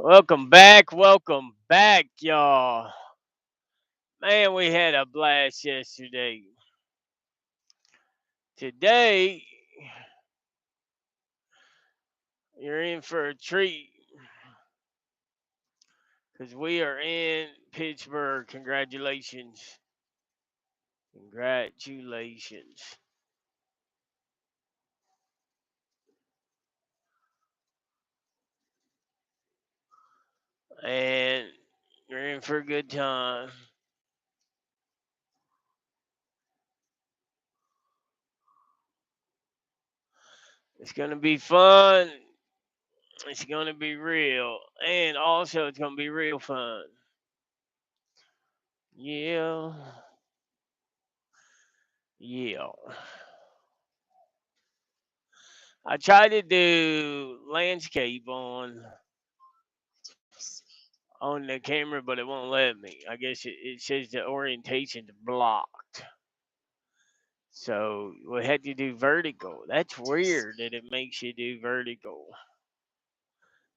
Welcome back, y'all. Man, we had a blast yesterday. Today, you're in for a treat because we are in Pittsburgh. Congratulations. Congratulations. And you're in for a good time. It's going to be fun. It's going to be real. And also, it's going to be real fun. Yeah. Yeah. I tried to do landscape on the camera, but it won't let me. I guess it says the orientation's blocked. So we had to do vertical. That's weird that it makes you do vertical.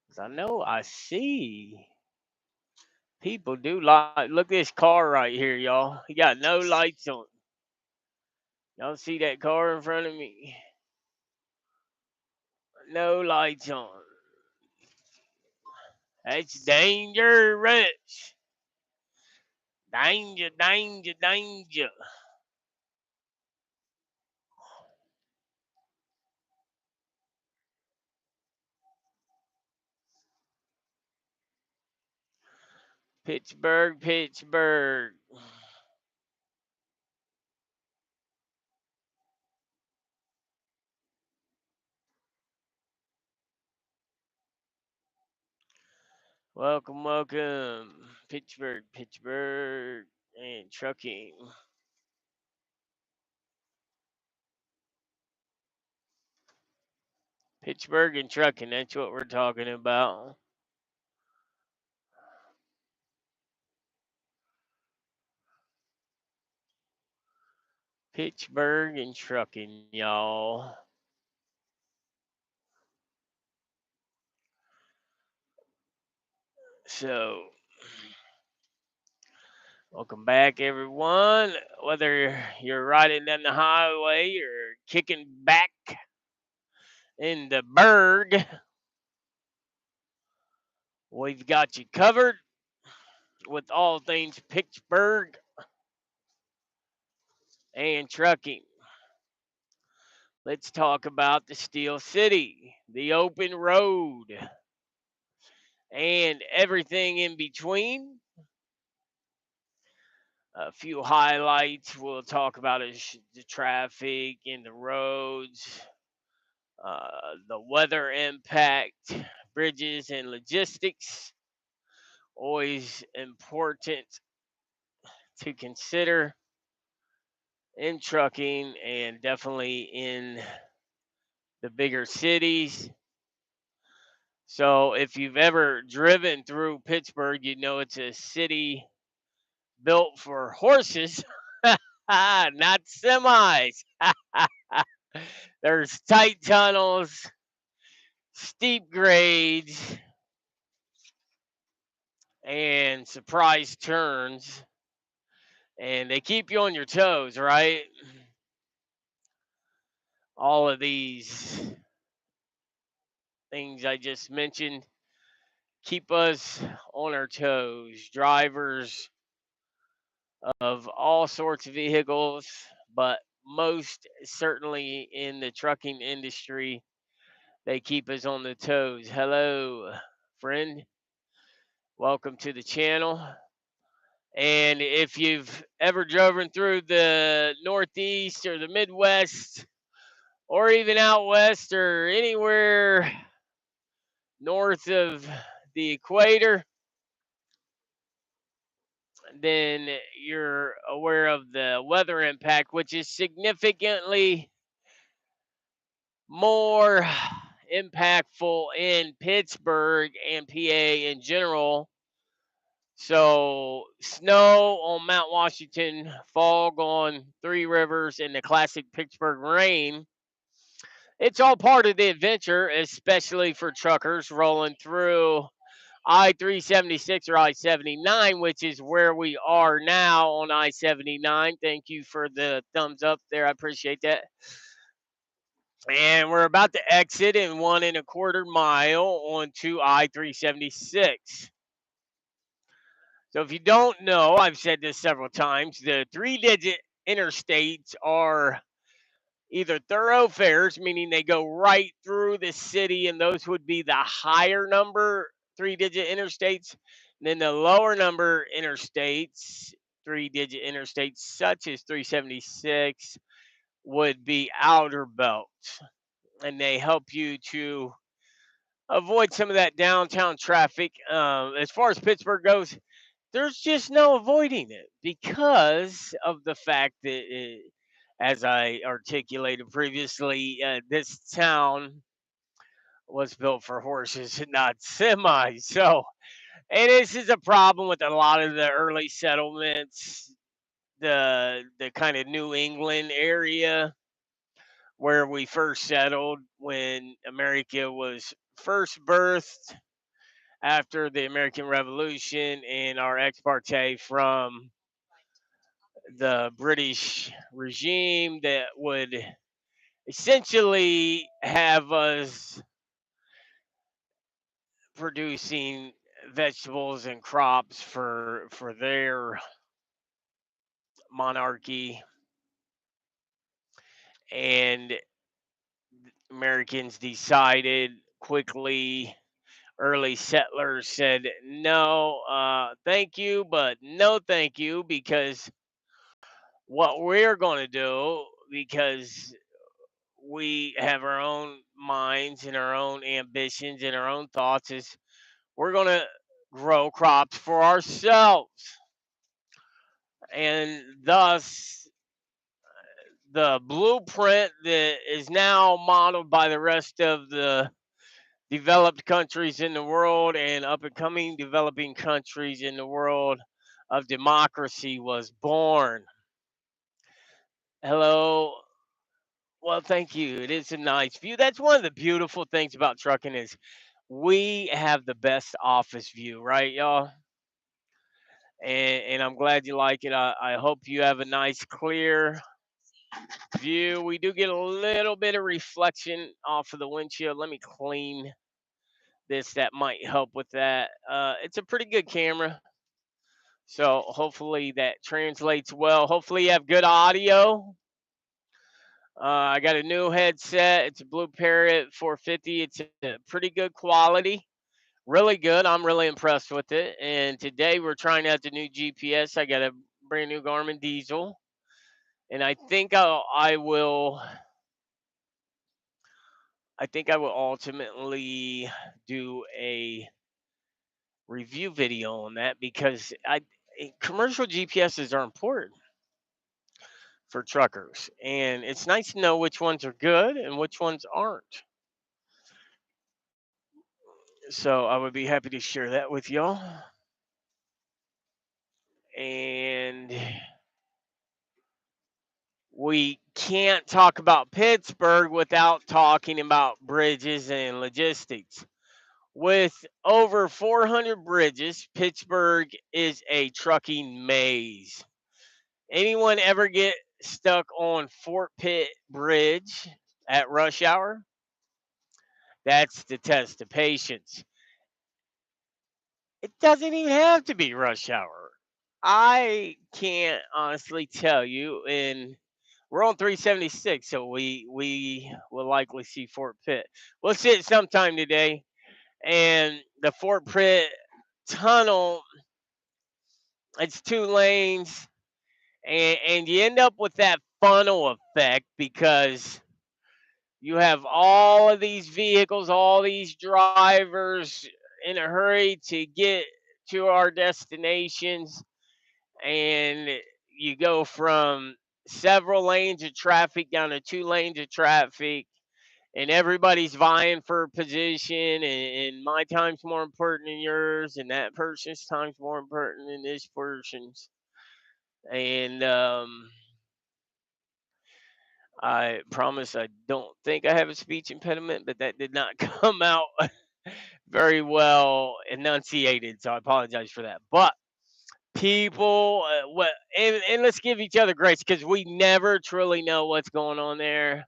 'Cause I know I see people do like look at this car right here, y'all. He got no lights on. Y'all see that car in front of me? No lights on. That's dangerous. Danger, danger, danger. Pittsburgh, Pittsburgh. Welcome. Pittsburgh, Pittsburgh, and trucking. Pittsburgh and trucking, that's what we're talking about. Pittsburgh and trucking, y'all. So, welcome back, everyone. Whether you're riding down the highway or kicking back in the berg, we've got you covered with all things Pittsburgh and trucking. Let's talk about the Steel City, the open road, and everything in between. A few highlights we'll talk about is the traffic and the roads, the weather impact, bridges and logistics. Always important to consider in trucking and definitely in the bigger cities. So if you've ever driven through Pittsburgh, you know it's a city built for horses, not semis. There's tight tunnels, steep grades, and surprise turns, and they keep you on your toes, right? All of these things I just mentioned keep us on our toes. Drivers of all sorts of vehicles, but most certainly in the trucking industry, they keep us on the toes. Hello, friend. Welcome to the channel. And if you've ever driven through the Northeast or the Midwest, or even out west or anywhere north of the equator, then you're aware of the weather impact, which is significantly more impactful in Pittsburgh and PA in general. So, snow on Mount Washington, fog on Three Rivers, and the classic Pittsburgh rain. It's all part of the adventure, especially for truckers rolling through I 376 or I 79, which is where we are now on I 79. Thank you for the thumbs up there. I appreciate that. And we're about to exit in 1.25 mile onto I 376. So if you don't know, I've said this several times, the 3-digit interstates are either thoroughfares, meaning they go right through the city, and those would be the higher number 3-digit interstates. And then the lower number interstates, 3-digit interstates, such as 376, would be outer belts. And they help you to avoid some of that downtown traffic. As far as Pittsburgh goes, there's just no avoiding it because of the fact that, as I articulated previously, this town was built for horses and not semis. So, and this is a problem with a lot of the early settlements, the kind of New England area where we first settled when America was first birthed after the American Revolution and our ex parte from the British regime that would essentially have us producing vegetables and crops for their monarchy, and Americans decided quickly, early settlers said no, thank you, but no thank you, because what we're going to do, because we have our own minds and our own ambitions and our own thoughts, is we're going to grow crops for ourselves. And thus, the blueprint that is now modeled by the rest of the developed countries in the world and up and coming developing countries in the world of democracy was born. Hello. Well, thank you. It is a nice view. That's one of the beautiful things about trucking is we have the best office view, right, y'all? And I'm glad you like it. I hope you have a nice, clear view. We do get a little bit of reflection off of the windshield. Let me clean this. That might help with that. It's a pretty good camera. So hopefully that translates well. Hopefully you have good audio. I got a new headset. It's a Blue Parrot 450. It's a pretty good quality. Really good. I'm really impressed with it. And today we're trying out the new GPS. I got a brand new Garmin diesel. And I think I will ultimately do a review video on that because commercial GPSs are important for truckers, and it's nice to know which ones are good and which ones aren't. So I would be happy to share that with y'all. And we can't talk about Pittsburgh without talking about bridges and logistics. With over 400 bridges, Pittsburgh is a trucking maze. Anyone ever get stuck on Fort Pitt Bridge at rush hour? That's the test of patience. It doesn't even have to be rush hour. I can't honestly tell you, and we're on 376, so we will likely see Fort Pitt. We'll see it sometime today. And the Fort Pitt tunnel, it's 2 lanes, and you end up with that funnel effect because you have all of these vehicles, all these drivers in a hurry to get to our destinations, and you go from several lanes of traffic down to 2 lanes of traffic, and everybody's vying for position, and my time's more important than yours, and that person's time's more important than this person's. And I promise I don't think I have a speech impediment, but that did not come out very well enunciated, so I apologize for that. But people, what, and let's give each other grace because we never truly know what's going on there.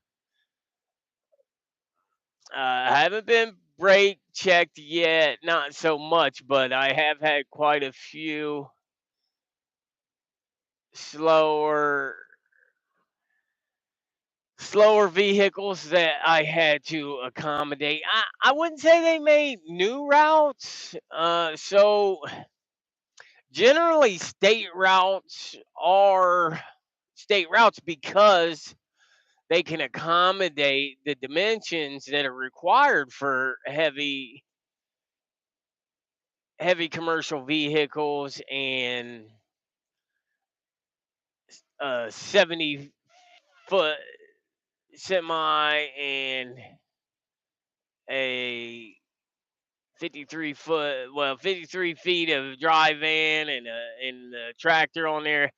I haven't been brake checked yet, not so much, but I have had quite a few slower slower vehicles that I had to accommodate. I wouldn't say they made new routes. So generally state routes because they can accommodate the dimensions that are required for heavy commercial vehicles and 70-foot semi and a 53 feet of dry van and a tractor on there.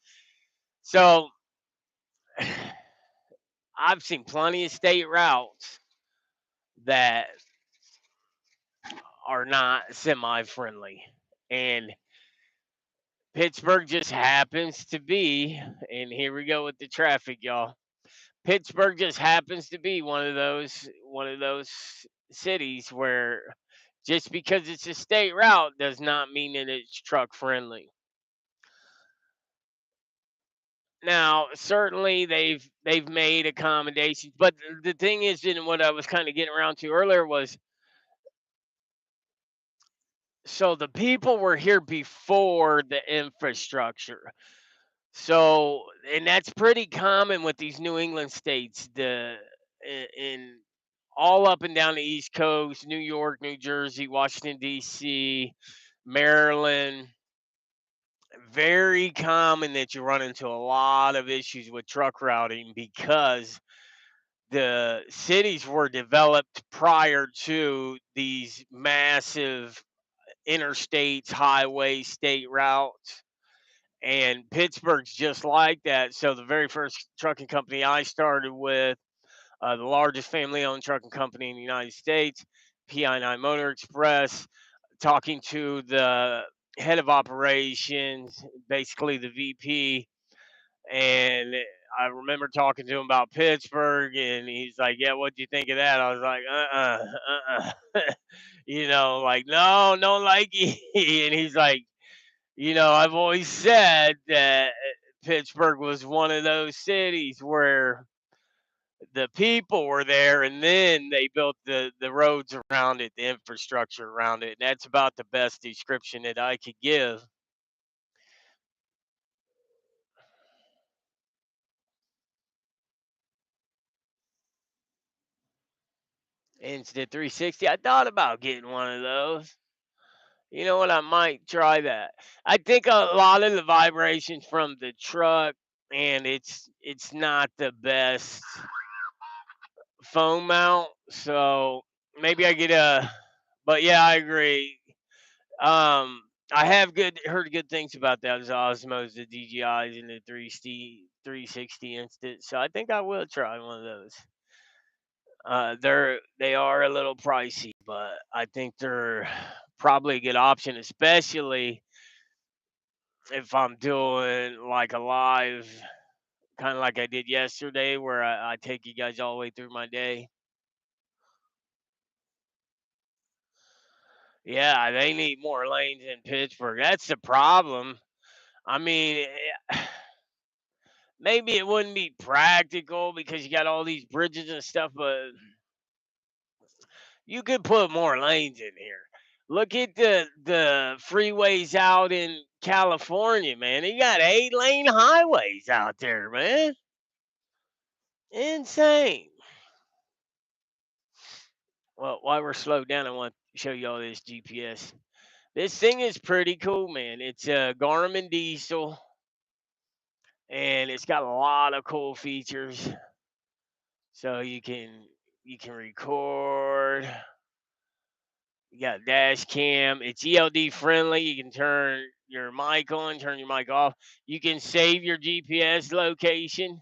So I've seen plenty of state routes that are not semi friendly. And Pittsburgh just happens to be, and here we go with the traffic, y'all. Pittsburgh just happens to be one of those cities where just because it's a state route does not mean that it's truck friendly. Now, certainly they've made accommodations, but the thing is, and what I was kind of getting around to earlier was, so the people were here before the infrastructure. So, and that's pretty common with these New England states, in all up and down the East Coast, New York, New Jersey, Washington D.C., Maryland. Very common that you run into a lot of issues with truck routing because the cities were developed prior to these massive interstates, highways, state routes. And Pittsburgh's just like that. So the very first trucking company I started with, the largest family-owned trucking company in the United States, PI9 Motor Express, talking to the head of operations, basically the VP, and I remember talking to him about Pittsburgh, and he's like, "Yeah, what do you think of that?" I was like, like, no, don't like it. And he's like, I've always said that Pittsburgh was one of those cities where the people were there, and then they built the roads around it, the infrastructure around it. And that's about the best description that I could give. Instant 360. I thought about getting one of those. You know what? I might try that. I think a lot of the vibrations from the truck, and it's not the best phone mount. So maybe I get a. But yeah, I agree. Um, I have heard good things about those Osmos, the DJIs, and the 360 instant. So I think I will try one of those. They are a little pricey, but I think they're probably a good option, especially if I'm doing like a live, kind of like I did yesterday, where I take you guys all the way through my day. Yeah, they need more lanes in Pittsburgh. That's the problem. I mean, maybe it wouldn't be practical because you got all these bridges and stuff, but you could put more lanes in here. Look at the freeways out in California, man. You got 8-lane highways out there, man. Insane. Well, while we're slowed down, I want to show you all this GPS. This thing is pretty cool, man. It's a Garmin diesel, and it's got a lot of cool features. So you can record. You got dash cam. It's ELD friendly. You can turn your mic on, turn your mic off. You can save your GPS location,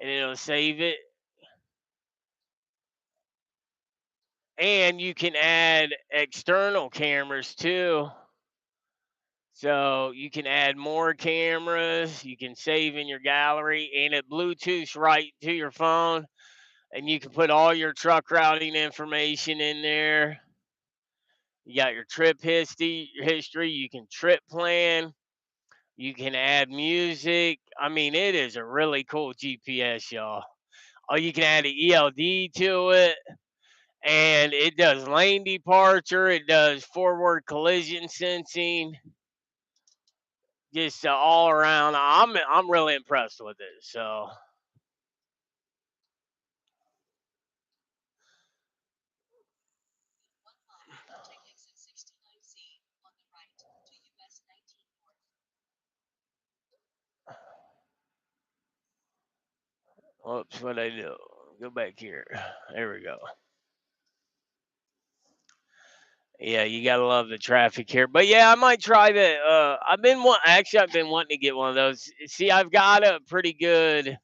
and it'll save it. And you can add external cameras too. So you can add more cameras, you can save in your gallery, and it Bluetooths right to your phone. And you can put all your truck routing information in there. You got your trip history, you can trip plan, you can add music. I mean, it is a really cool GPS, y'all. Oh, you can add an ELD to it, and it does lane departure, it does forward collision sensing, just all around. I'm really impressed with it. So oops, what I do? Go back here. There we go. Yeah, you gotta love the traffic here. But yeah, I might try that. I've been wanting to get one of those. See, I've got a pretty good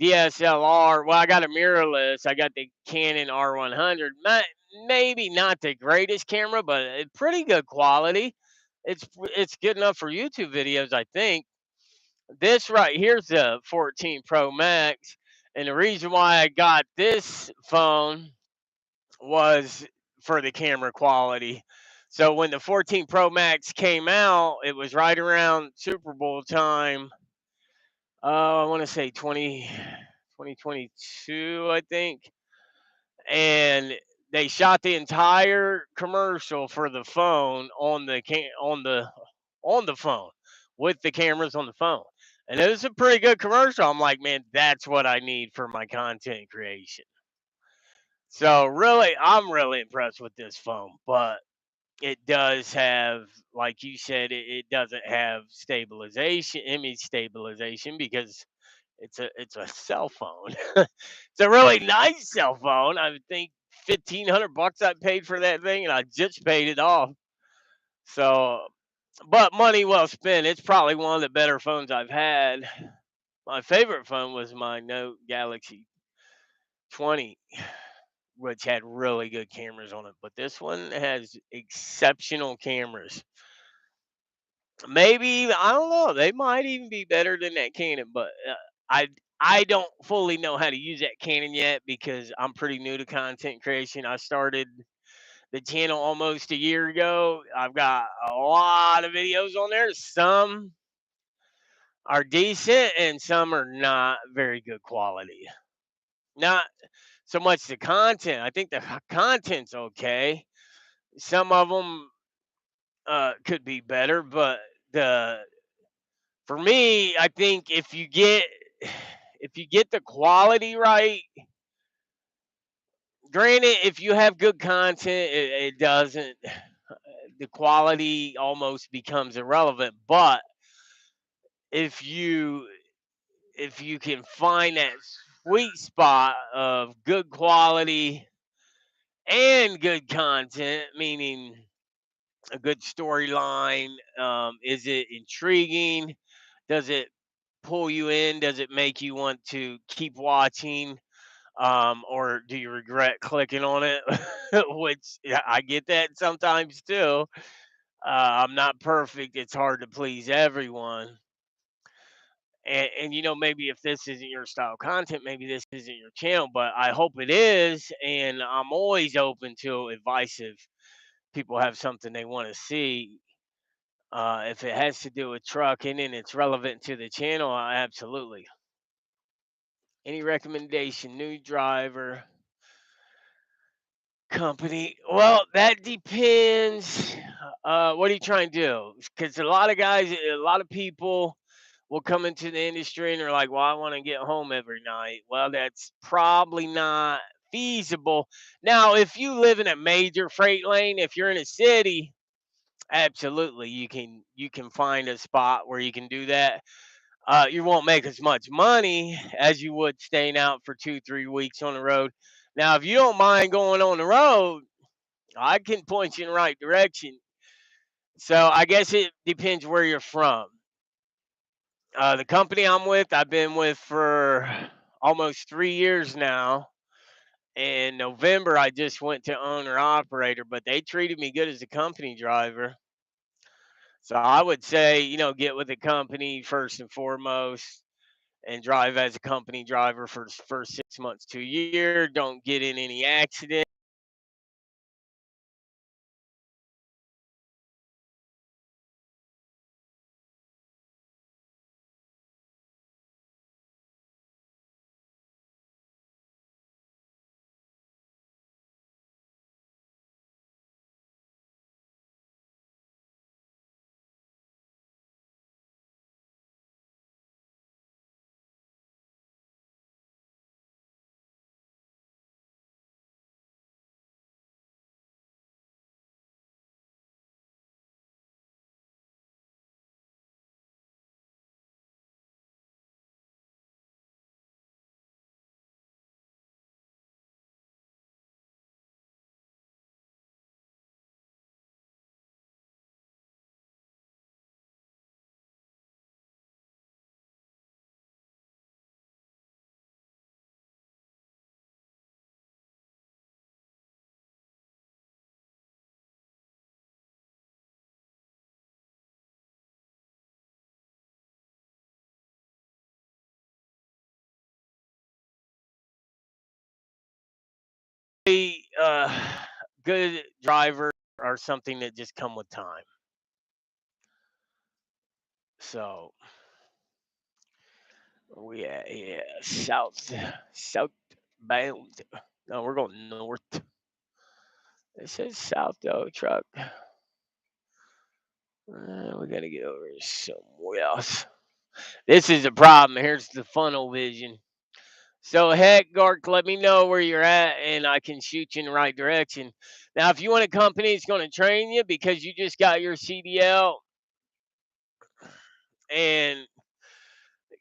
DSLR. Well, I got a mirrorless. I got the Canon R100. Maybe not the greatest camera, but pretty good quality. It's good enough for YouTube videos, I think. This right here's the 14 Pro Max, and the reason why I got this phone was for the camera quality. So when the 14 Pro Max came out, it was right around Super Bowl time. I want to say 2022, I think. And they shot the entire commercial for the phone on the phone with the cameras on the phone. And it was a pretty good commercial. I'm like, man, that's what I need for my content creation. So really, I'm really impressed with this phone, but it does have, like you said, it doesn't have stabilization, image stabilization, because it's a cell phone. It's a really nice cell phone. I would think $1,500 I paid for that thing, and I just paid it off. So, but money well spent. It's probably one of the better phones I've had. My favorite phone was my Note Galaxy 20, which had really good cameras on it. But this one has exceptional cameras. Maybe I don't know. They might even be better than that Canon, but I I don't fully know how to use that Canon yet because I'm pretty new to content creation. I started the channel almost a year ago. I've got a lot of videos on there. Some are decent and some are not very good quality. Not so much the content. I think the content's okay. Some of them could be better, but the for me, I think if you get the quality right, granted, if you have good content, it doesn't the quality almost becomes irrelevant. But if you if you can find that sweet spot of good quality and good content, meaning a good storyline, is it intriguing? Does it pull you in? Does it make you want to keep watching? Or do you regret clicking on it? Which, yeah, I get that sometimes too. I'm not perfect. It's hard to please everyone. And maybe if this isn't your style of content, maybe this isn't your channel, but I hope it is. And I'm always open to advice if people have something they want to see. If it has to do with trucking and it's relevant to the channel, absolutely. Any recommendation, new driver, company? Well, that depends. What are you trying to do? Because a lot of people will come into the industry and they're like, "Well, I want to get home every night." Well, that's probably not feasible. Now, if you live in a major freight lane, if you're in a city, absolutely, you can find a spot where you can do that. You won't make as much money as you would staying out for 2, 3 weeks on the road. Now, if you don't mind going on the road, I can point you in the right direction. So I guess it depends where you're from. The company I'm with, I've been with for almost 3 years now, In November, I just went to owner operator, but they treated me good as a company driver. So I would say, get with the company first and foremost and drive as a company driver for the first 6 months to a year. Don't get in any accident. Uh, Good drivers are something that just come with time. So we yeah, southbound. No, we're going north. It says south though, truck. We gotta get over here somewhere else. This is the problem. Here's the funnel vision. So heck, Gark, let me know where you're at, and I can shoot you in the right direction. Now, if you want a company that's going to train you because you just got your CDL and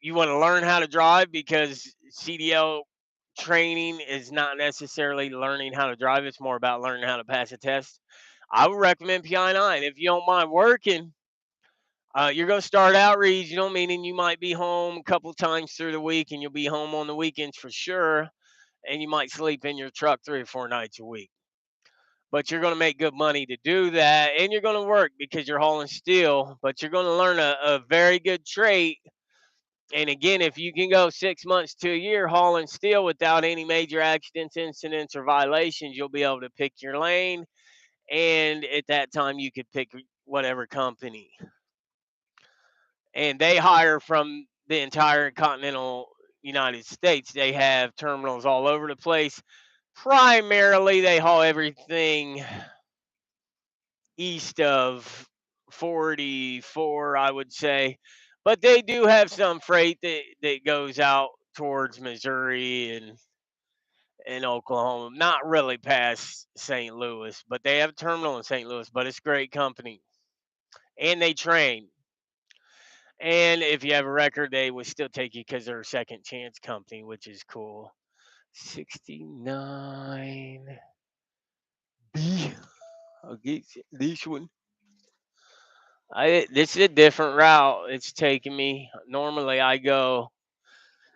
you want to learn how to drive because CDL training is not necessarily learning how to drive; it's more about learning how to pass a test. I would recommend PI9 if you don't mind working. You're going to start out regional, meaning you might be home a couple times through the week, and you'll be home on the weekends for sure. And you might sleep in your truck 3 or 4 nights a week. But you're going to make good money to do that, and you're going to work because you're hauling steel. But you're going to learn a very good trait. And again, if you can go 6 months to a year hauling steel without any major accidents, incidents, or violations, you'll be able to pick your lane. And at that time, you could pick whatever company. And they hire from the entire continental United States. They have terminals all over the place. Primarily, they haul everything east of 44, I would say. But they do have some freight that goes out towards Missouri and Oklahoma. Not really past St. Louis, but they have a terminal in St. Louis, but it's a great company. And they train. And if you have a record, they would still take you because they're a second chance company, which is cool. 69 B. I'll get this one. This is a different route it's taking me. Normally I go,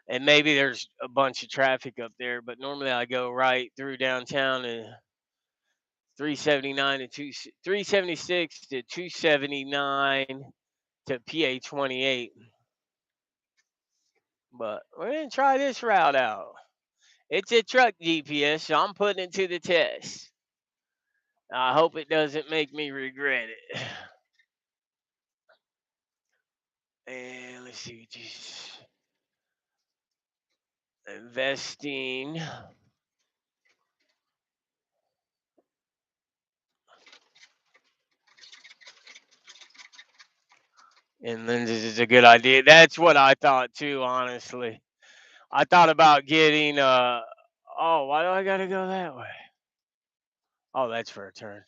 and maybe there's a bunch of traffic up there, but normally I go right through downtown and 379 to 376 to 279 to PA 28. But we're gonna try this route out. It's a truck GPS, so I'm putting it to the test. I hope it doesn't make me regret it. And let's see, just investing. And then this is a good idea. That's what I thought too, honestly. I thought about getting oh, why do I gotta go that way? Oh, that's for a turn.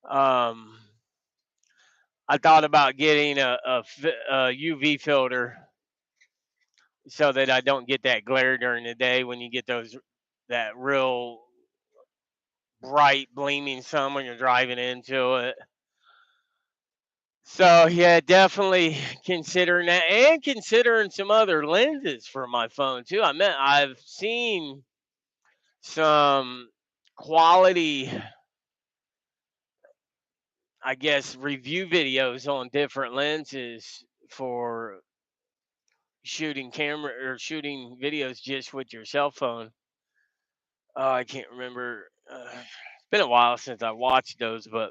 Um I thought about getting a UV filter so that I don't get that glare during the day when you get that real bright gleaming sun when you're driving into it. So yeah, definitely considering that and considering some other lenses for my phone too. I've seen some quality, I guess, review videos on different lenses for shooting camera or shooting videos just with your cell phone. Oh, I can't remember. It's been a while since I watched those, but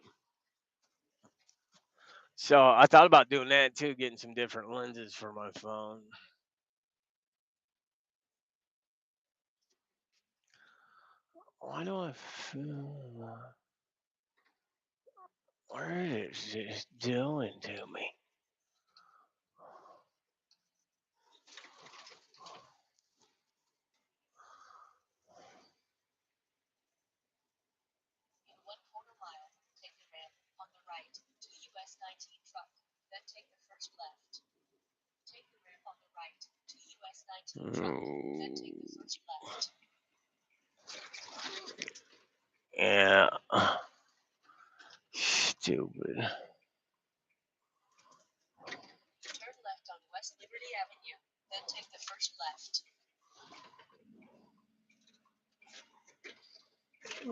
so I thought about doing that too, getting some different lenses for my phone. Why do I feel? What is this doing to me? Mm, yeah, stupid.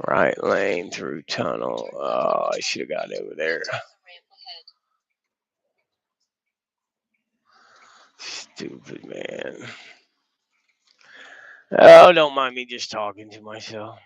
Right lane through tunnel. Oh, I should have got over there. Stupid man. Oh, don't mind me just talking to myself.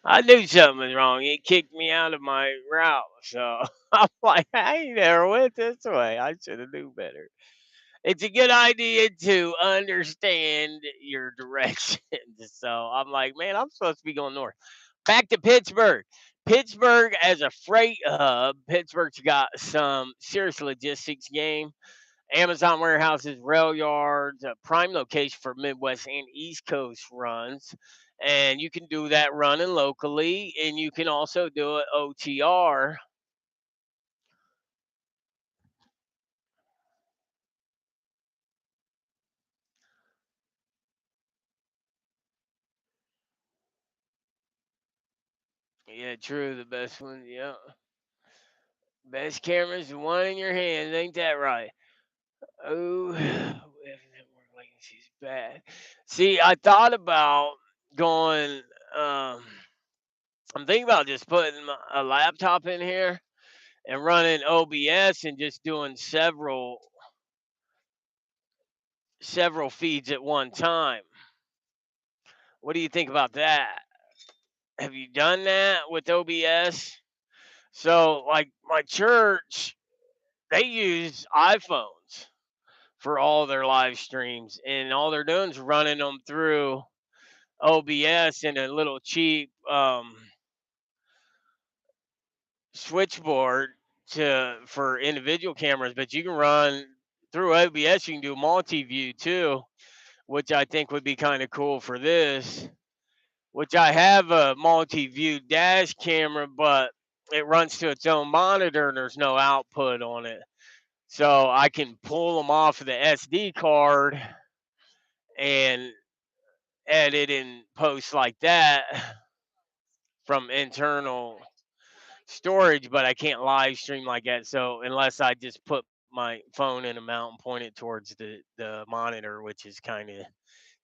I knew something was wrong. It kicked me out of my route. So I'm like, I ain't never went this way. I should have knew better. It's a good idea to understand your directions. So I'm like, man, I'm supposed to be going north. Back to Pittsburgh. Pittsburgh as a freight hub, Pittsburgh's got some serious logistics game. Amazon warehouses, rail yards, a prime location for Midwest and East Coast runs. And you can do that running locally, and you can also do it OTR. Yeah, true. The best one. Yeah. Best camera's the one in your hand. Ain't that right? Oh, network latency is bad. See, I thought about going. Um, I'm thinking about just putting a laptop in here and running OBS and just doing several feeds at one time. What do you think about that? Have you done that with OBS? So, like my church, they use iPhones for all their live streams, and all they're doing is running them through OBS and a little cheap switchboard to for individual cameras. But you can run through OBS. You can do multi-view too, which I think would be kind of cool for this. Which I have a multi-view dash camera, but it runs to its own monitor and there's no output on it. So I can pull them off of the SD card and edit and post like that from internal storage, but I can't live stream like that. So unless I just put my phone in a mount and point it towards the monitor, which is kind of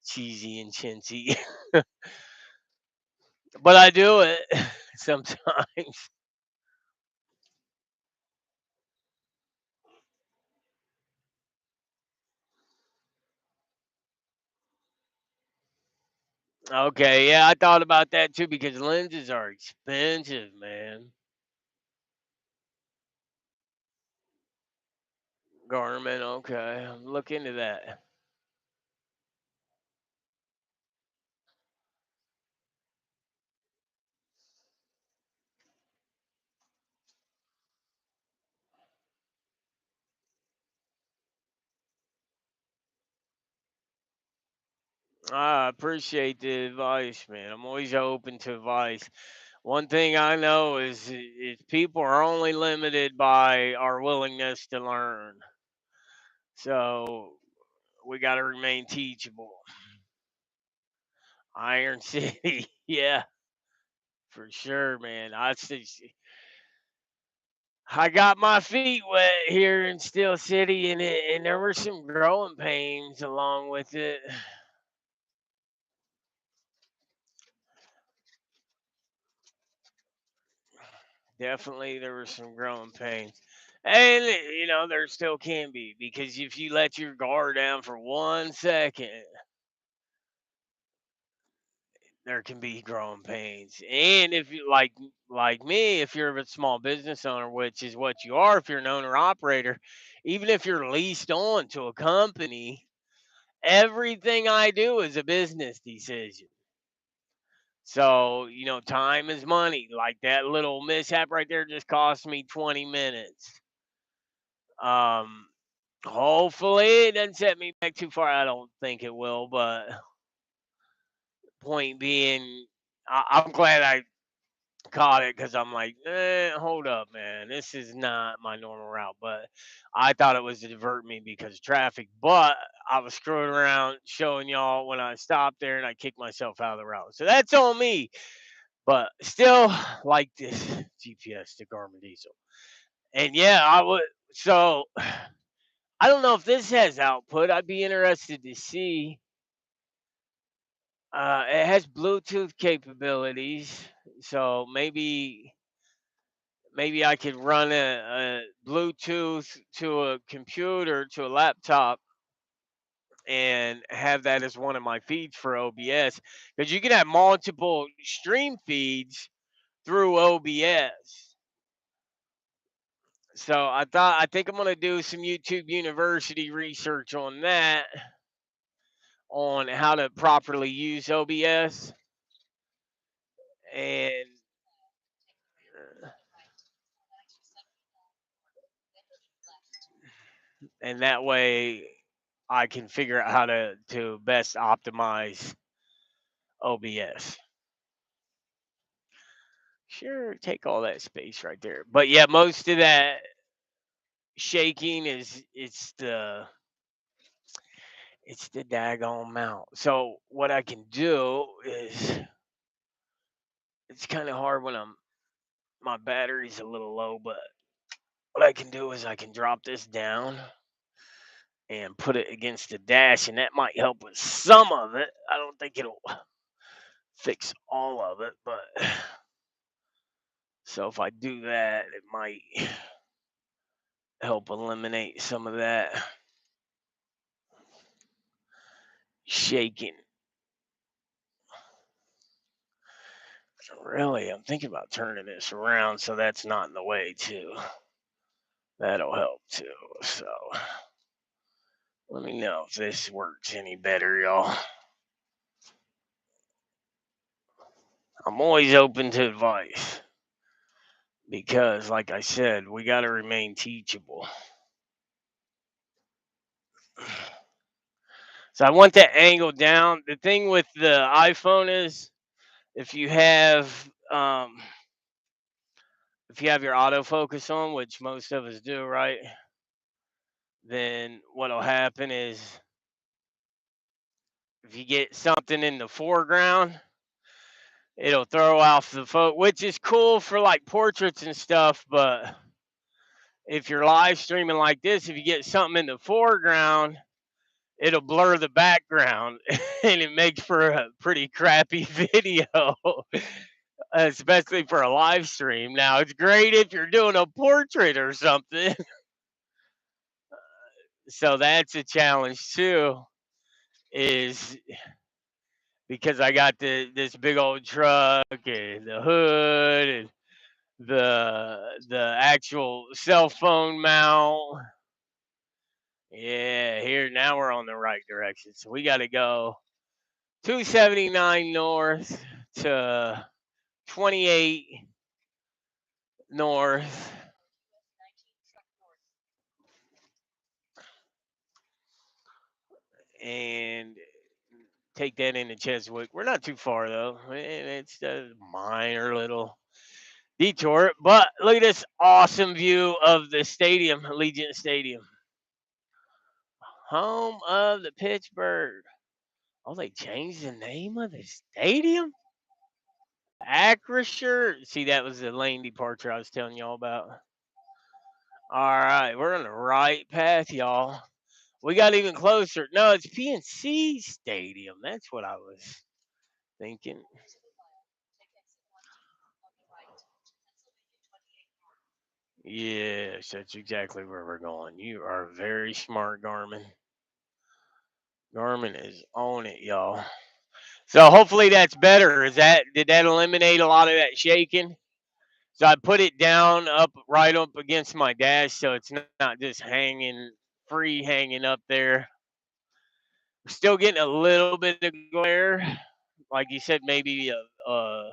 cheesy and chintzy, but I do it sometimes. Okay, yeah, I thought about that too because lenses are expensive, man. Garmin, okay, look into that. I appreciate the advice, man. I'm always open to advice. One thing I know is people are only limited by our willingness to learn. So we got to remain teachable. Iron City, yeah, for sure, man. I got my feet wet here in Steel City, and there were some growing pains along with it. Definitely, there were some growing pains, and there still can be because if you let your guard down for 1 second, there can be growing pains. And if you like me, if you're a small business owner, which is what you are, if you're an owner operator, even if you're leased on to a company, everything I do is a business decision. So, time is money. Like that little mishap right there just cost me 20 minutes. Um, Hopefully it doesn't set me back too far. I don't think it will, but point being, I'm glad I caught it because I'm like, hold up, man. This is not my normal route. But I thought it was to divert me because of traffic. But I was screwing around showing y'all when I stopped there and I kicked myself out of the route. So that's on me. But still, like this GPS, the Garmin Diesel. And yeah, I would. So I don't know if this has output. I'd be interested to see. It has Bluetooth capabilities, so maybe I could run a Bluetooth to a computer to a laptop and have that as one of my feeds for OBS because you can have multiple stream feeds through OBS. So I think I'm gonna do some YouTube University research on that, on how to properly use OBS, and that way I can figure out how to best optimize OBS. Sure, take all that space right there. But yeah, most of that shaking is it's the daggone mount. So what I can do is it's kind of hard when my battery's a little low, but what I can do is I can drop this down and put it against the dash, and that might help with some of it. I don't think it'll fix all of it, but so if I do that, it might help eliminate some of that shaking. Really, I'm thinking about turning this around so that's not in the way too. That'll help too. So let me know if this works any better, y'all. I'm always open to advice because, like I said, we got to remain teachable. So I want that angle down. The thing with the iPhone is if you have um, if you have your autofocus on, which most of us do, right? Then what'll happen is if you get something in the foreground, it'll throw off the photo, which is cool for like portraits and stuff. But if you're live streaming like this, if you get something in the foreground, it'll blur the background and it makes for a pretty crappy video, especially for a live stream. Now, it's great if you're doing a portrait or something. So that's a challenge too, is because I got this big old truck and the hood and the actual cell phone mount. Yeah, here now we're on the right direction. So we got to go 279 north to 28 north and take that into Cheswick. We're not too far though. It's a minor little detour, but look at this awesome view of the stadium, Allegiant Stadium, home of the Pittsburgh. Oh, they changed the name of the stadium? Acrisure. See, that was the lane departure I was telling y'all about. All right, we're on the right path, y'all. We got even closer. No, it's PNC Stadium. That's what I was thinking. Yes, that's exactly where we're going. You are very smart, Garmin. Garmin is on it, y'all. So hopefully that's better. Is that did that eliminate a lot of that shaking? So I put it down up right up against my dash so it's not just hanging free hanging up there. Still getting a little bit of glare. Like you said, maybe a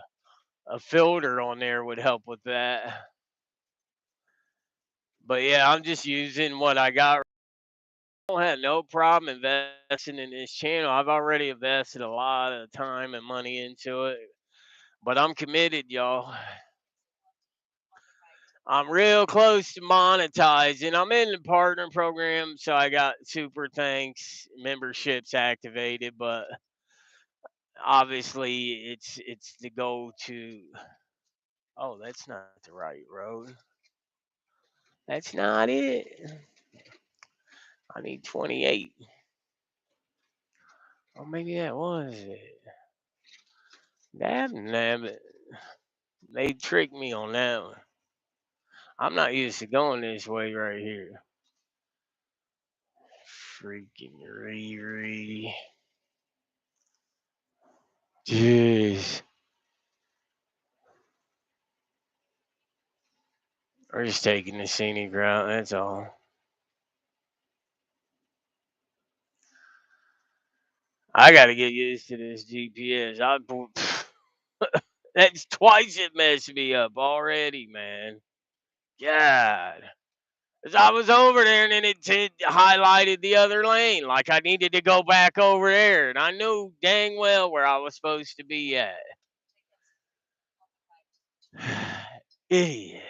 filter on there would help with that. But yeah, I'm just using what I got. I don't have no problem investing in this channel. I've already invested a lot of time and money into it, but I'm committed, y'all. I'm real close to monetizing. I'm in the partner program, so I got super thanks memberships activated, but obviously it's the goal to oh, that's not the right road. That's not it. I need 28. Or maybe that was it. Damn, damn it. They tricked me on that one. I'm not used to going this way right here. Freaking Riri. Jeez. We're just taking the scenic route, that's all. I gotta get used to this GPS. That's twice it messed me up already, man. God. 'Cause I was over there and then it highlighted the other lane, like I needed to go back over there, and I knew dang well where I was supposed to be at. Idiot.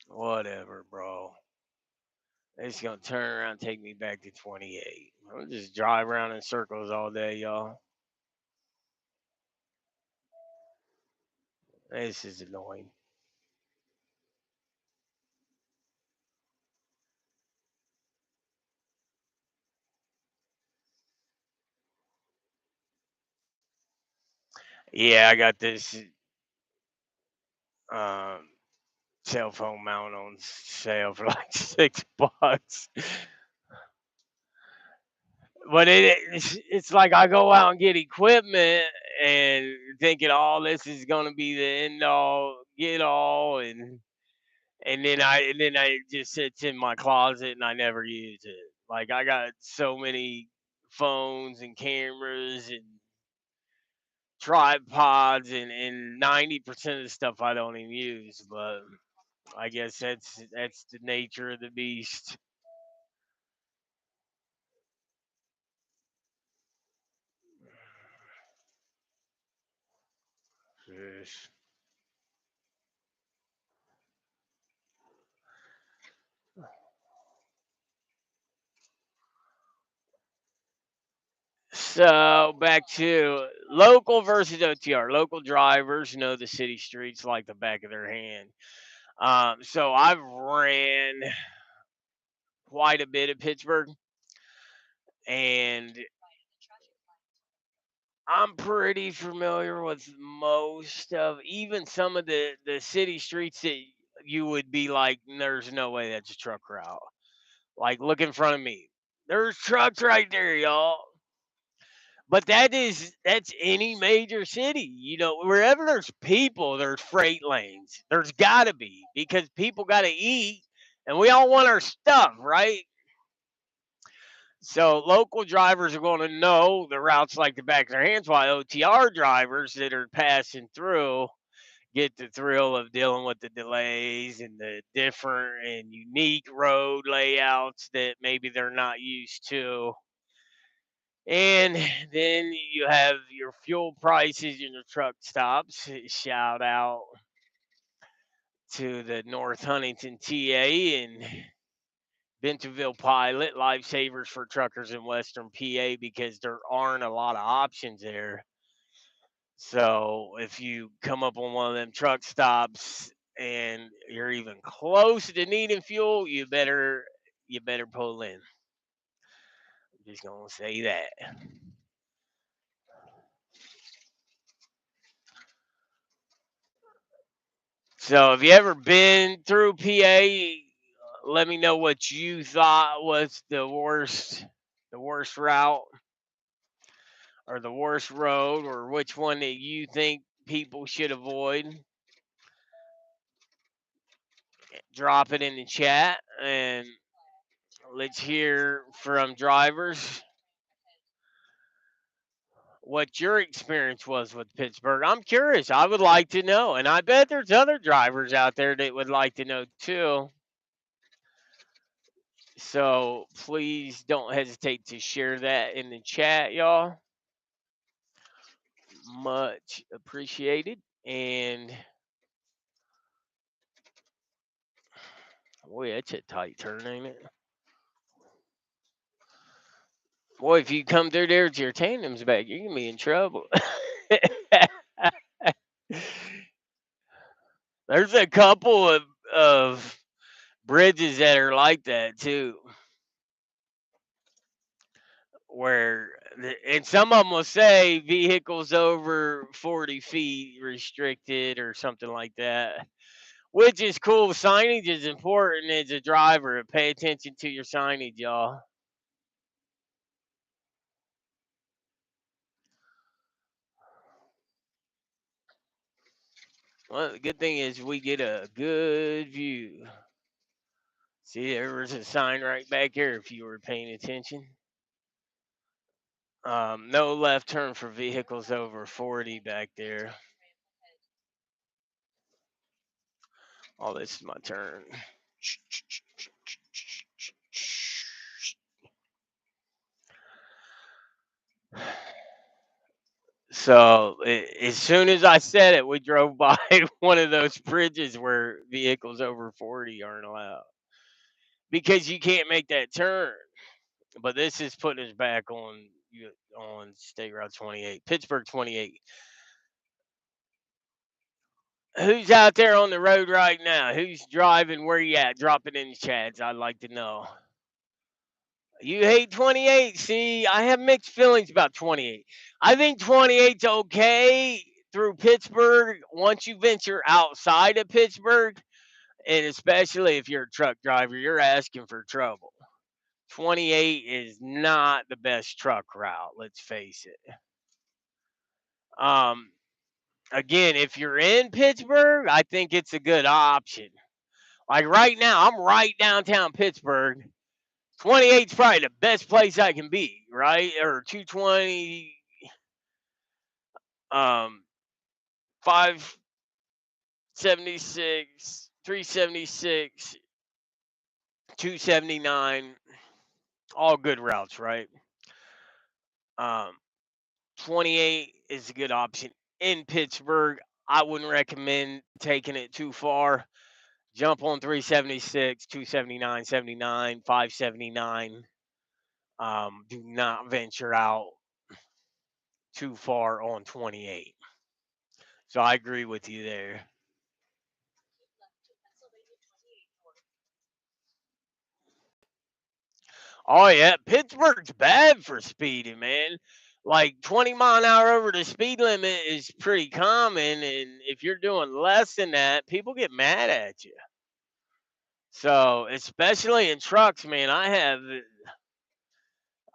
Whatever, bro. It's gonna turn around and take me back to 28. I'll just drive around in circles all day, y'all. This is annoying. Yeah, I got this um, cell phone mount on sale for like $6. But it's like I go out and get equipment and thinking, oh, this is gonna be the end all, get all, and then I it just sits in my closet and I never use it. Like I got so many phones and cameras and tripods and 90% of the stuff I don't even use, but I guess that's the nature of the beast. Yes. So back to local versus OTR. Local drivers know the city streets like the back of their hand. So I've ran quite a bit of Pittsburgh, and I'm pretty familiar with most of even some of the city streets that you would be like, there's no way that's a truck route. Like look in front of me. There's trucks right there, y'all. But that's any major city. You know, wherever there's people, there's freight lanes. There's gotta be because people gotta eat and we all want our stuff, right? So local drivers are going to know the routes like the back of their hands, while OTR drivers that are passing through get the thrill of dealing with the delays and the different and unique road layouts that maybe they're not used to. And then you have your fuel prices and your truck stops. Shout out to the North Huntington TA and Bentonville Pilot, lifesavers for truckers in Western PA because there aren't a lot of options there. So if you come up on one of them truck stops and you're even close to needing fuel, you better pull in. I'm just gonna say that. So have you ever been through PA? Let me know what you thought was the worst route or the worst road, or which one that you think people should avoid. Drop it in the chat and let's hear from drivers what your experience was with Pittsburgh. I'm curious. I would like to know. And I bet there's other drivers out there that would like to know too. So please don't hesitate to share that in the chat, y'all. Much appreciated. And boy, that's a tight turn, ain't it? Boy, if you come through there with your tandem's back, you're gonna be in trouble. There's a couple of bridges that are like that too, where and some of them will say vehicles over 40 feet restricted or something like that, which is cool. Signage is important as a driver. Pay attention to your signage, y'all. Well, the good thing is we get a good view. See, there was a sign right back here if you were paying attention. No left turn for vehicles over 40 back there. Oh, this is my turn. So as soon as I said it, we drove by one of those bridges where vehicles over 40 aren't allowed because you can't make that turn. But this is putting us back on State Route 28, Pittsburgh 28. Who's out there on the road right now? Who's driving? Where you at? Drop it in the chats. I'd like to know. You hate 28. See, I have mixed feelings about 28. I think 28's okay through Pittsburgh once you venture outside of Pittsburgh, and especially if you're a truck driver, you're asking for trouble. 28 is not the best truck route, let's face it. Um, Again, if you're in Pittsburgh, I think it's a good option. Like right now, I'm right downtown Pittsburgh. 28 is probably the best place I can be, right? Or 220, 576, 376, 279, all good routes, right? Um, 28 is a good option in Pittsburgh. I wouldn't recommend taking it too far. Jump on 376, 279, 79, 579. Do not venture out too far on 28. So I agree with you there. Oh yeah, Pittsburgh's bad for speeding, man. Like 20 mile an hour over the speed limit is pretty common, and if you're doing less than that, people get mad at you. So especially in trucks, man,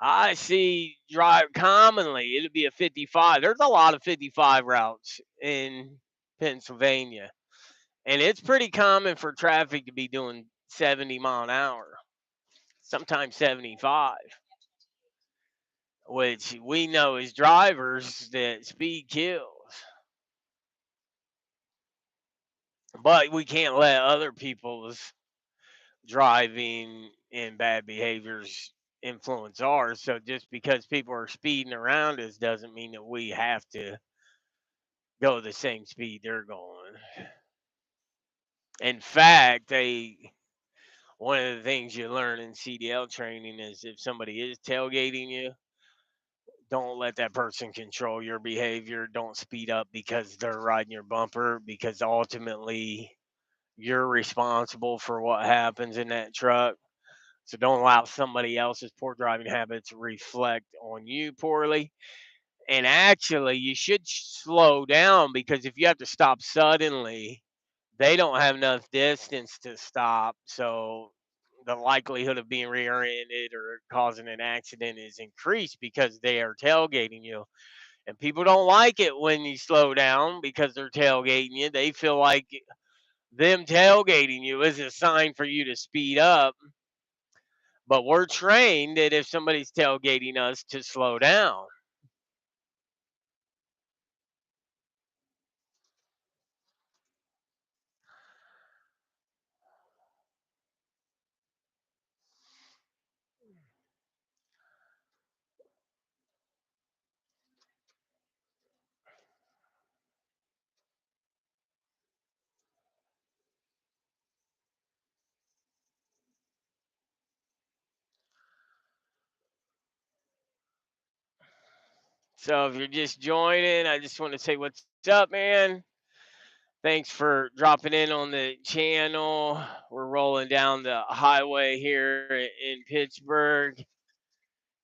I see drive commonly it'll be a 55. There's a lot of 55 routes in Pennsylvania, and it's pretty common for traffic to be doing 70 mile an hour, sometimes 75. Which we know as drivers that speed kills, but we can't let other people's driving and bad behaviors influence ours. So just because people are speeding around us doesn't mean that we have to go the same speed they're going. In fact, they one of the things you learn in CDL training is if somebody is tailgating you, Don't let that person control your behavior. Don't speed up because they're riding your bumper, because ultimately you're responsible for what happens in that truck. So don't allow somebody else's poor driving habits reflect on you poorly. And actually, you should slow down, because if you have to stop suddenly, they don't have enough distance to stop. So the likelihood of being rear-ended or causing an accident is increased because they are tailgating you. And people don't like it when you slow down because they're tailgating you. They feel like them tailgating you is a sign for you to speed up. But we're trained that if somebody's tailgating us, to slow down. So if you're just joining, I just want to say what's up, man. Thanks for dropping in on the channel. We're rolling down the highway here in Pittsburgh,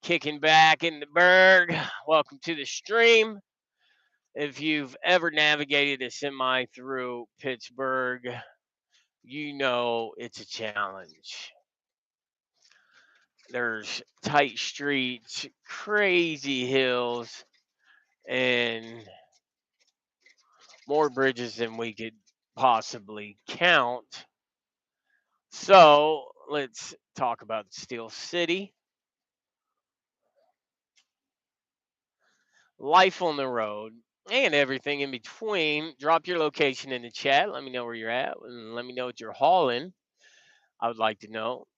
kicking back in the Berg. Welcome to the stream. If you've ever navigated a semi through Pittsburgh, you know it's a challenge. There's tight streets, crazy hills, and more bridges than we could possibly count. So let's talk about Steel City. Life on the road, and everything in between. Drop your location in the chat. Let me know where you're at, and let me know what you're hauling. I would like to know.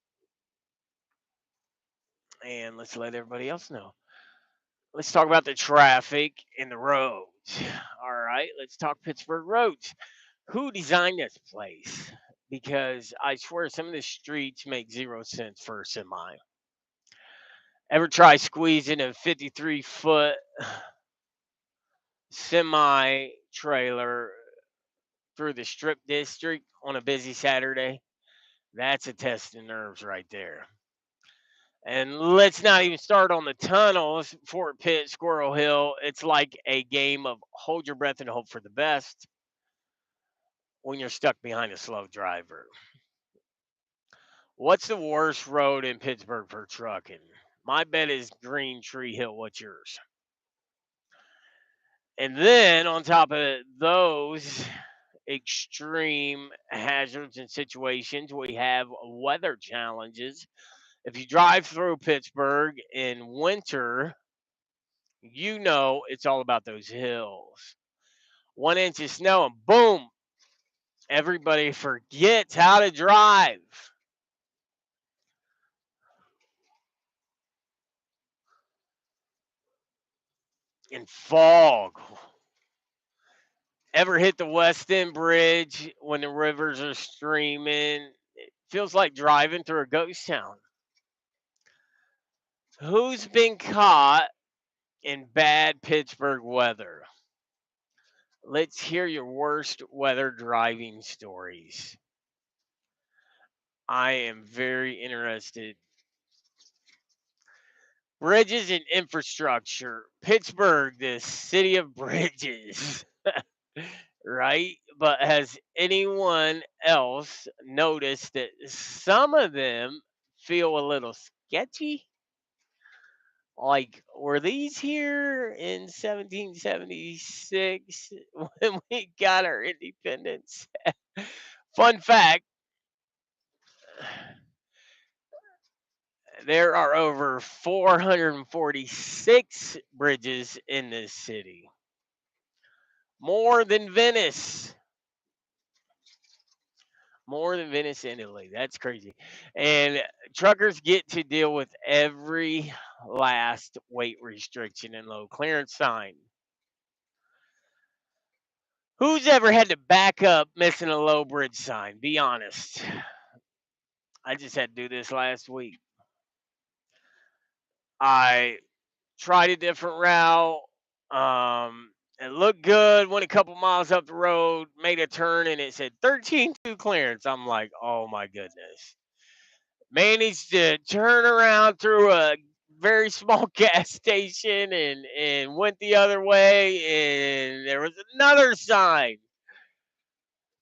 And let's let everybody else know. Let's talk about the traffic and the roads. All right, let's talk Pittsburgh roads. Who designed this place? Because I swear some of the streets make 0 cents for a semi. Ever try squeezing a 53-foot semi trailer through the strip district on a busy Saturday? That's a test of nerves right there. And let's not even start on the tunnels, Fort Pitt, Squirrel Hill. It's like a game of hold your breath and hope for the best when you're stuck behind a slow driver. What's the worst road in Pittsburgh for trucking? My bet is Green Tree Hill. What's yours? And then on top of those extreme hazards and situations, we have weather challenges. If you drive through Pittsburgh in winter, you know it's all about those hills. 1 inch of snow and boom, everybody forgets how to drive. And fog. Ever hit the West End Bridge when the rivers are streaming? It feels like driving through a ghost town. Who's been caught in bad Pittsburgh weather? Let's hear your worst weather driving stories. I am very interested. Bridges and infrastructure. Pittsburgh, the city of bridges, right? But has anyone else noticed that some of them feel a little sketchy? Like, were these here in 1776 when we got our independence? Fun fact, there are over 446 bridges in this city, more than Venice. More than Venice and Italy. That's crazy. And truckers get to deal with every last weight restriction and low clearance sign. Who's ever had to back up missing a low bridge sign? Be honest. I just had to do this last week. I tried a different route. It looked good. Went a couple miles up the road, made a turn, and it said 13.2 clearance. I'm like, oh my goodness. Managed to turn around through a very small gas station and went the other way, and there was another sign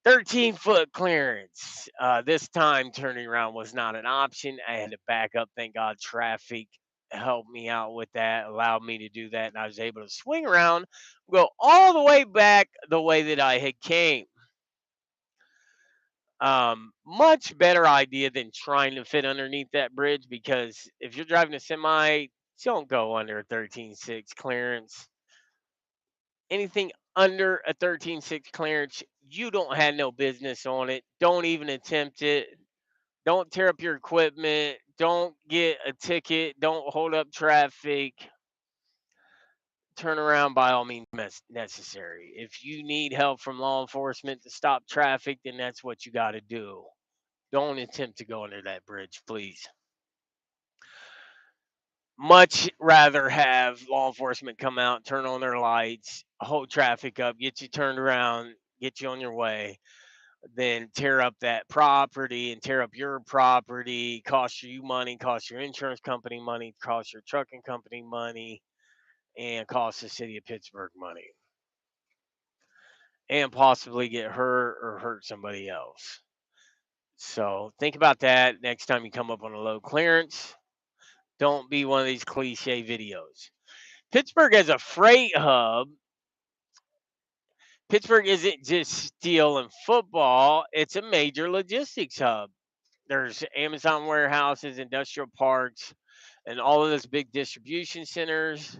13-foot clearance. This time, turning around was not an option. I had to back up. Thank God, traffic helped me out with that, allowed me to do that, and I was able to swing around, go all the way back the way that I had came. Much better idea than trying to fit underneath that bridge, because if you're driving a semi, don't go under a 13.6 clearance. Anything under a 13.6 clearance, you don't have no business on it. Don't even attempt it. Don't tear up your equipment. Don't get a ticket. Don't hold up traffic. Turn around by all means necessary. If you need help from law enforcement to stop traffic, then that's what you got to do. Don't attempt to go under that bridge, please. Much rather have law enforcement come out, turn on their lights, hold traffic up, get you turned around, get you on your way, than tear up that property and tear up your property, cost you money, cost your insurance company money, cost your trucking company money, and cost the city of Pittsburgh money, and possibly get hurt or hurt somebody else. So think about that next time you come up on a low clearance. Don't be one of these cliche videos. Pittsburgh as a freight hub, Pittsburgh isn't just steel and football, it's a major logistics hub. There's Amazon warehouses, industrial parks, and all of those big distribution centers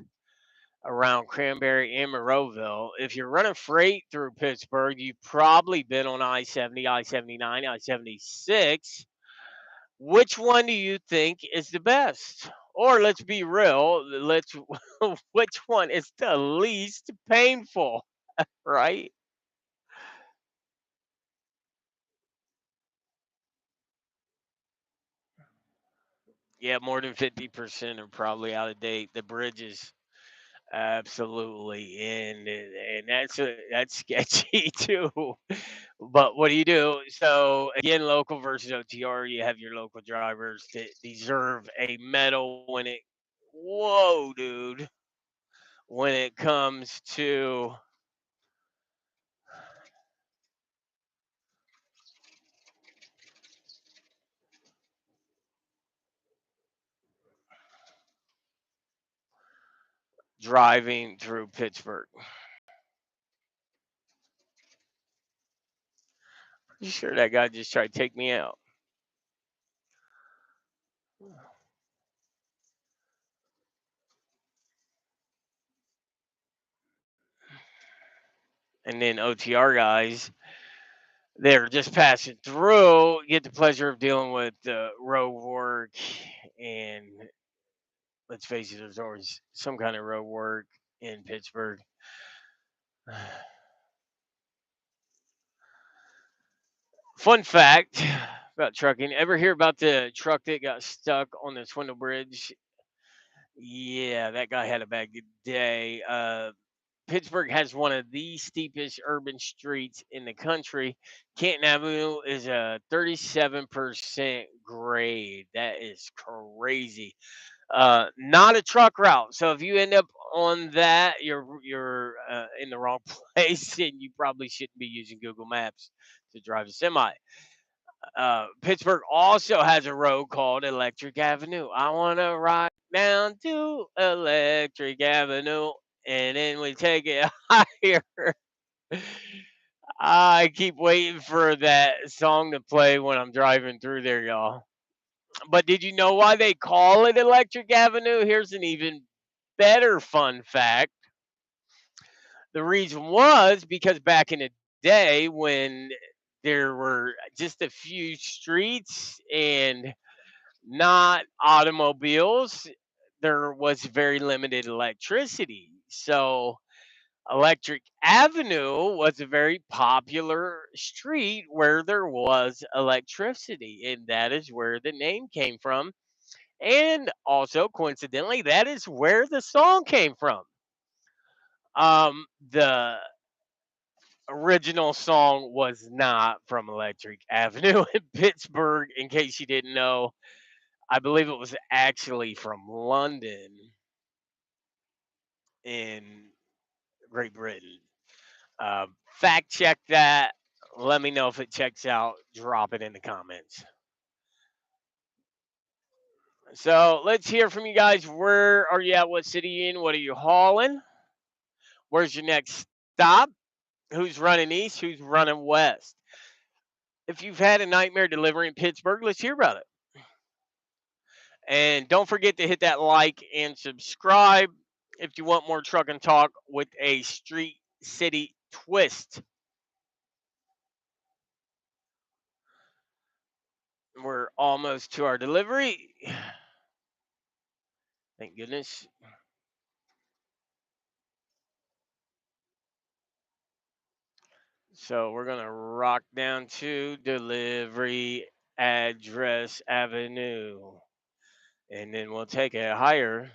around Cranberry and Monroeville. If you're running freight through Pittsburgh, you've probably been on I 70, I 79, I 76. Which one do you think is the best? Or let's be real, which one is the least painful, right? Yeah, more than 50% are probably out of date. The bridges, absolutely, and that's sketchy too. But what do you do? So again, local versus OTR. You have your local drivers that deserve a medal when it. Whoa, dude! When it comes to driving through Pittsburgh, pretty sure that guy just tried to take me out. And then OTR guys, they're just passing through, get the pleasure of dealing with road work. And let's face it, there's always some kind of road work in Pittsburgh. Fun fact about trucking: ever hear about the truck that got stuck on the Swindle Bridge? Yeah, that guy had a bad day. Pittsburgh has one of the steepest urban streets in the country. Canton Avenue is a 37% grade. That is crazy. Not a truck route. So if you end up on that, you're in the wrong place, and you probably shouldn't be using Google Maps to drive a semi. Pittsburgh also has a road called Electric Avenue. I want to ride down to Electric Avenue, and then we take it higher. I keep waiting for that song to play when I'm driving through there, y'all. But did you know why they call it Electric Avenue? Here's an even better fun fact. The reason was because back in the day when there were just a few streets and not automobiles, there was very limited electricity. So Electric Avenue was a very popular street where there was electricity, and that is where the name came from. And also, coincidentally, that is where the song came from. The original song was not from Electric Avenue in Pittsburgh, in case you didn't know. I believe it was actually from London in Great Britain. Fact check that. Let me know if it checks out. Drop it in the comments. So let's hear from you guys. Where are you at? What city you in? What are you hauling? Where's your next stop? Who's running east? Who's running west? If you've had a nightmare delivery in Pittsburgh, let's hear about it. And don't forget to hit that like and subscribe if you want more truck and talk with a street city twist. We're almost to our delivery. Thank goodness. So we're going to rock down to delivery address avenue. And then we'll take it higher.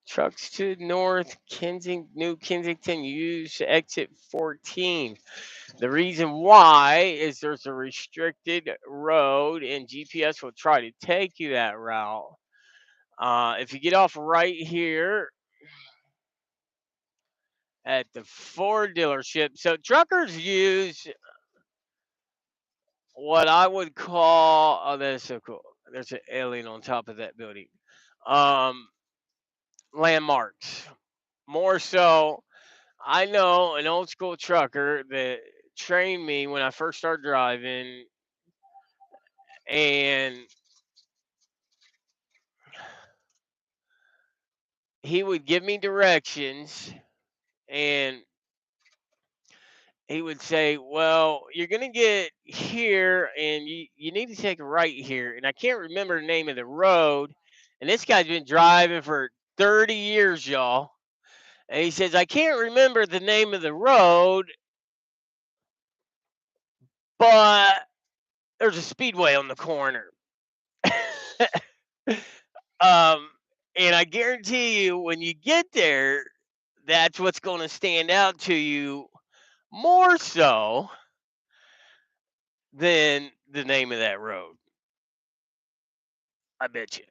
Trucks to North Kensington, New Kensington, use exit 14. The reason why is there's a restricted road, and GPS will try to take you that route. If you get off right here at the Ford dealership, so truckers use what I would call, oh, that is so cool. There's an alien on top of that building. Um, Landmarks. More so, I know an old school trucker that trained me when I first started driving, and he would give me directions, and he would say, "Well, you're gonna get here, and you need to take a right here." And I can't remember the name of the road. And this guy's been driving for 30 years, y'all. And he says, "I can't remember the name of the road, but there's a speedway on the corner." um, and I guarantee you, when you get there, that's what's going to stand out to you more so than the name of that road. I bet you.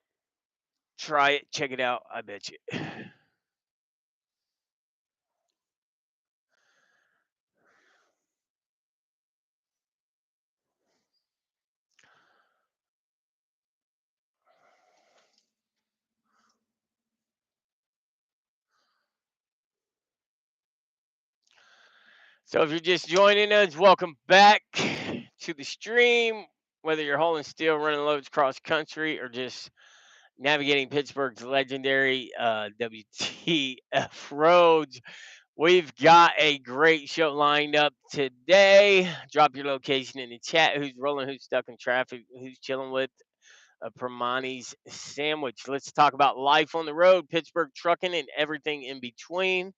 Try it, check it out. I bet you. So if you're just joining us, welcome back to the stream. Whether you're hauling steel, running loads cross country, or just navigating Pittsburgh's legendary WTF roads, we've got a great show lined up today. Drop your location in the chat. Who's rolling? Who's stuck in traffic? Who's chilling with a Permani's sandwich? Let's talk about life on the road, Pittsburgh trucking, and everything in between.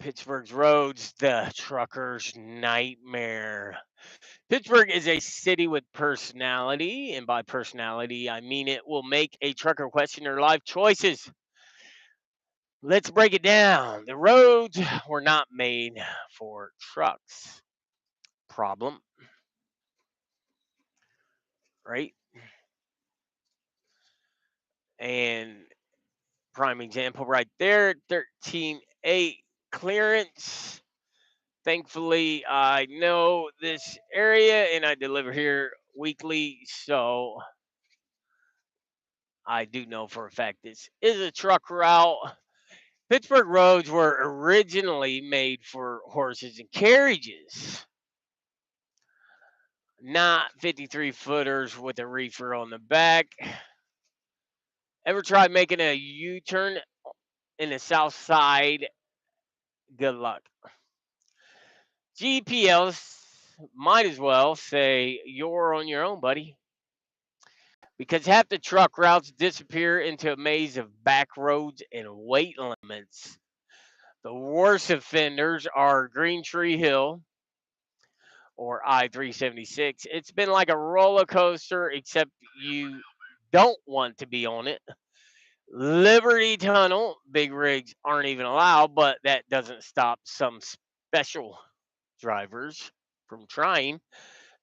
Pittsburgh's roads, the trucker's nightmare. Pittsburgh is a city with personality, and by personality, I mean it will make a trucker question their life choices. Let's break it down. The roads were not made for trucks. Problem, right? And prime example right there, 13.8 clearance. Thankfully, I know this area and I deliver here weekly, so I do know for a fact this is a truck route. Pittsburgh roads were originally made for horses and carriages. not 53 footers with a reefer on the back. Ever tried making a U turn in the south side? Good luck. GPLs might as well say you're on your own, buddy, because half the truck routes disappear into a maze of back roads and weight limits. The worst offenders are Green Tree Hill or I 376. It's been like a roller coaster, except you don't want to be on it. Liberty Tunnel, big rigs aren't even allowed, but that doesn't stop some special drivers from trying.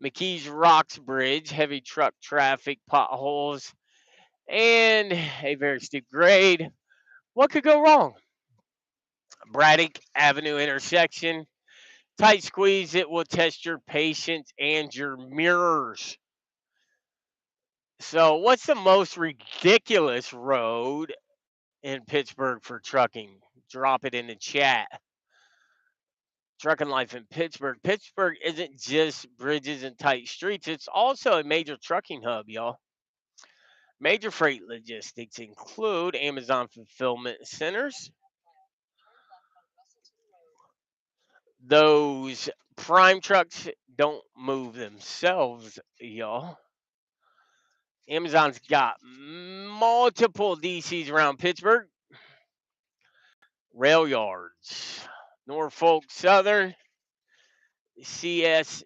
McKee's Rocks Bridge, heavy truck traffic, potholes, and a very steep grade. What could go wrong? Braddock Avenue intersection, tight squeeze, it will test your patience and your mirrors. So, what's the most ridiculous road in Pittsburgh for trucking? Drop it in the chat. Trucking life in Pittsburgh. Pittsburgh isn't just bridges and tight streets, it's also a major trucking hub, y'all. Major freight logistics include Amazon fulfillment centers. Those prime trucks don't move themselves, y'all. Amazon's got multiple DCs around Pittsburgh. Rail yards. Norfolk Southern, CSX,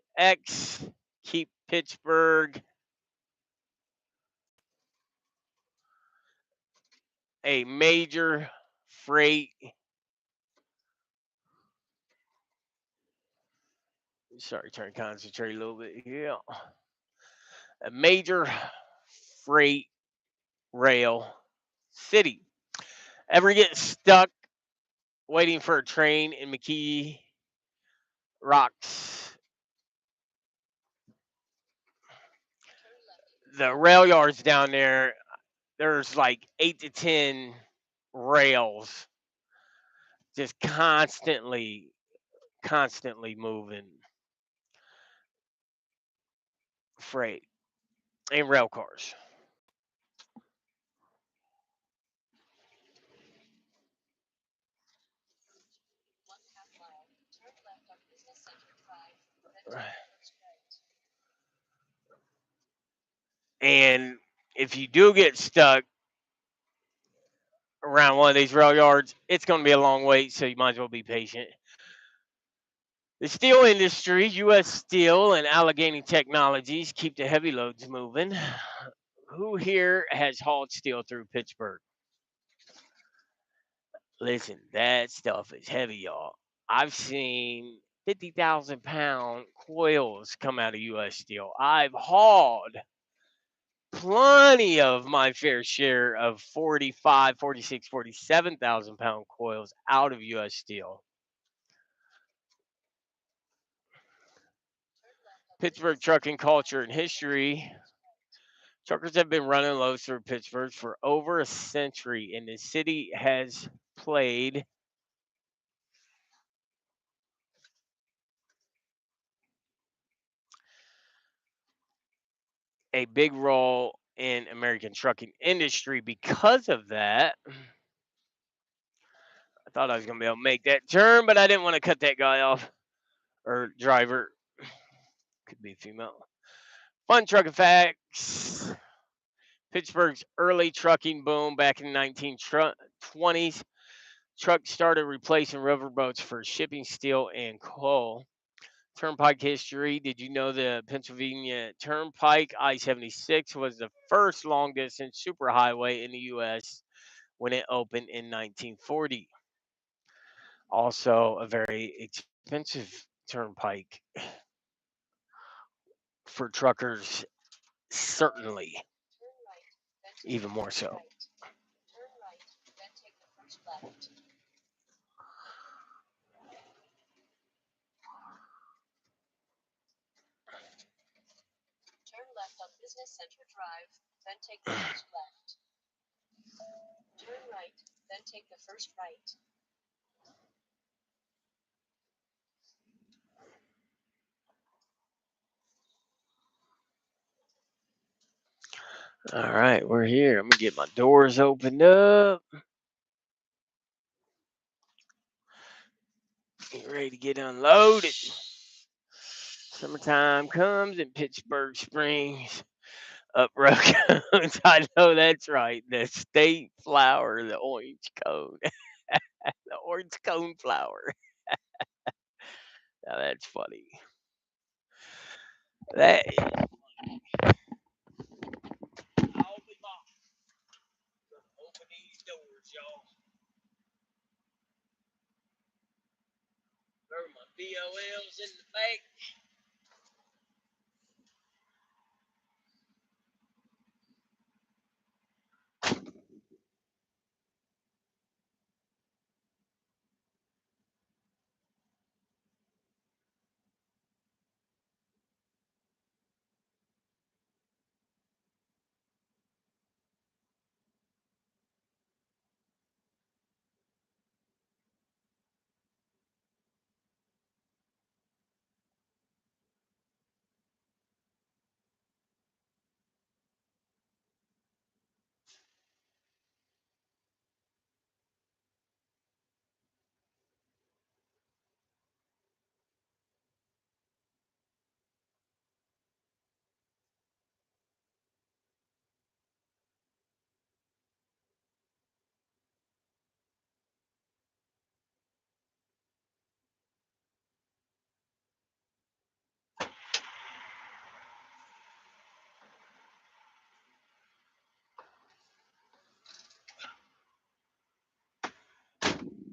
keep Pittsburgh a major freight. Sorry, trying to concentrate a little bit here. A major freight rail city. Ever get stuck waiting for a train in McKee Rocks? The rail yards down there, there's like 8 to 10 rails just constantly moving freight and rail cars. And if you do get stuck around one of these rail yards, it's going to be a long wait, so you might as well be patient. The steel industry, U.S. Steel and Allegheny Technologies keep the heavy loads moving. Who here has hauled steel through Pittsburgh? Listen, that stuff is heavy, y'all. I've seen 50,000-pound coils come out of U.S. Steel. I've hauled plenty of my fair share of 45, 46, 47,000-pound coils out of U.S. Steel. Pittsburgh trucking culture and history. Truckers have been running loads through Pittsburgh for over a century, and the city has played a big role in American trucking industry. Because of that, I thought I was going to be able to make that turn, but I didn't want to cut that guy off or driver. Could be female. Fun trucking facts. Pittsburgh's early trucking boom back in the 1920s. Trucks started replacing riverboats for shipping steel and coal. Turnpike history. Did you know the Pennsylvania Turnpike I-76 was the first long distance superhighway in the U.S. when it opened in 1940? Also, a very expensive turnpike for truckers, certainly, even more so. All right, we're here. I'm gonna get my doors opened up. Get ready to get unloaded. Summertime comes in Pittsburgh Springs. Up raccoons. I know that's right. The state flower, the orange cone. The orange cone flower. Now that's funny. That I'll be back. Open these doors, y'all. Remember my BOLs in the back.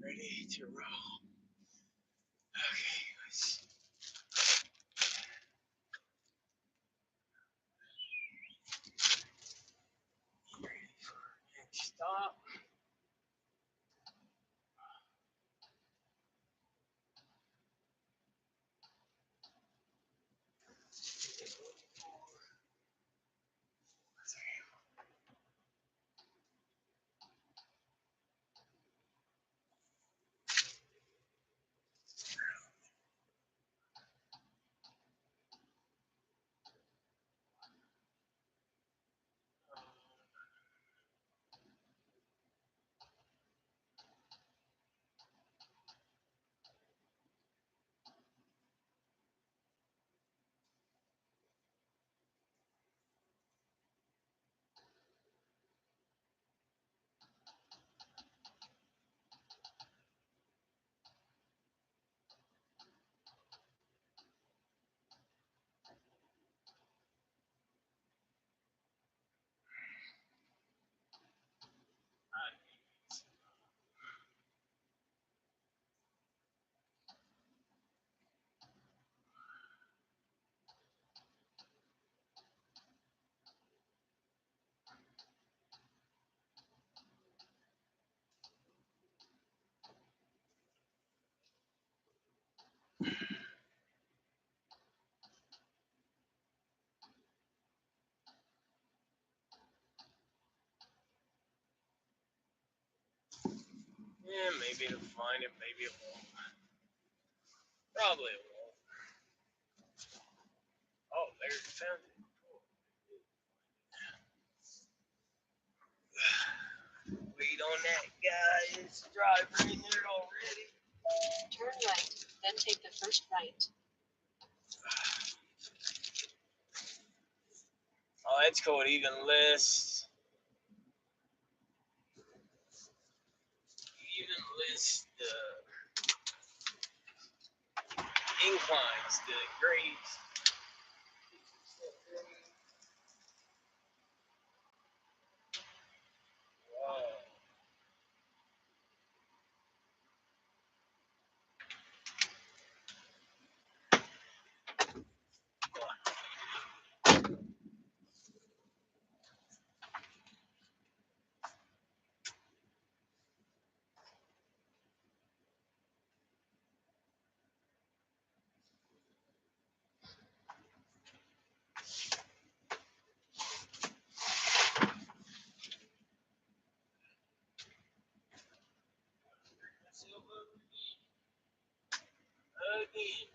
Ready to roll. Okay, let's get ready for our next stop. Yeah, maybe it'll find it, maybe it won't. Probably it won't. Oh, there's it, found it. Wait on that guy. It's the driver in there already. Turn right, then take the first right. Oh, that's cool. It even lists. Even lists the inclines, the grades. Whoa. Again.